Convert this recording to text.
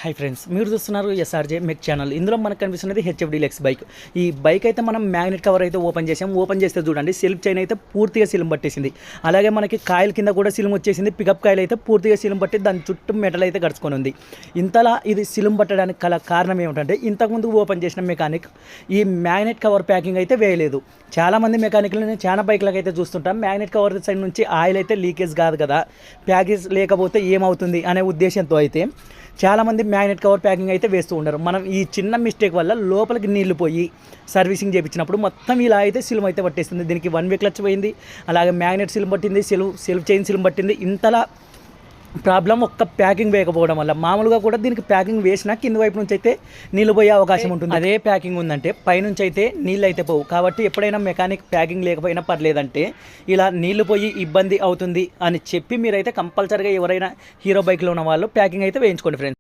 Hi friends, మీరు చూస్తున్నారు SRJ మెక్ channel. ఇందులో మనకు కనిపిస్తున్నది హెచ్ఎఫ్ డీలక్స్ బైక్. ఈ బైక్ అయితే మనం మ్యాగ్నెట్ కవర్ అయితే ఓపెన్ చేస్తే చూడండి, సెల్ఫ్ చైన్ అయితే పూర్తిగా సిలుం పట్టేసింది. అలాగే మనకి కాయల కింద కూడా సిలుం వచ్చేసింది. పికప్ కాయలు అయితే పూర్తిగా సిలుం పట్టి దాని చుట్టూ మెటల్ అయితే గడుచుకొని ఉంది. ఇంతలా ఇది సిలుం పట్టడానికి కారణం ఏమిటంటే, ఇంతకుముందు ఓపెన్ చేసిన మెకానిక్ ఈ మ్యాగ్నెట్ కవర్ ప్యాకింగ్ అయితే వేయలేదు. చాలామంది మెకానిక్లు నేను చాలా బైక్లకు అయితే చూస్తుంటాం, మ్యాగ్నెట్ కవర్ సైడ్ నుంచి ఆయిల్ అయితే లీకేజ్ కాదు కదా, ప్యాకేజ్ లేకపోతే ఏమవుతుంది అనే ఉద్దేశంతో అయితే చాలామంది మ్యాగ్నెట్ కవర్ ప్యాకింగ్ అయితే వేస్తూ ఉండరు. మనం ఈ చిన్న మిస్టేక్ వల్ల లోపలికి నీళ్లు పోయి సర్వీసింగ్ చేయించినప్పుడు మొత్తం ఇలా అయితే సిలుం అయితే పట్టేస్తుంది. దీనికి 1 వే క్లచ్ పోయింది, అలాగే మ్యాగ్నెట్ సిలుం పట్టింది, సెల్ఫ్ చైన్ సిలుం పట్టింది. ఇంతలా ప్రాబ్లం ఒక్క ప్యాకింగ్ వేయకపోవడం వల్ల. మామూలుగా కూడా దీనికి ప్యాకింగ్ వేసినా కింద వైపు నుంచి అయితే నీళ్ళు పోయే అవకాశం ఉంటుంది. అదే ప్యాకింగ్ ఉందంటే పైనుంచి అయితే నీళ్ళు అయితే పోవు. కాబట్టి ఎప్పుడైనా మెకానిక్ ప్యాకింగ్ లేకపోయినా పర్లేదంటే ఇలా నీళ్లు పోయి ఇబ్బంది అవుతుంది అని చెప్పి మీరైతే కంపల్సరీగా ఎవరైనా హీరో బైక్లో ఉన్న వాళ్ళు ప్యాకింగ్ అయితే వేయించుకోండి ఫ్రెండ్స్.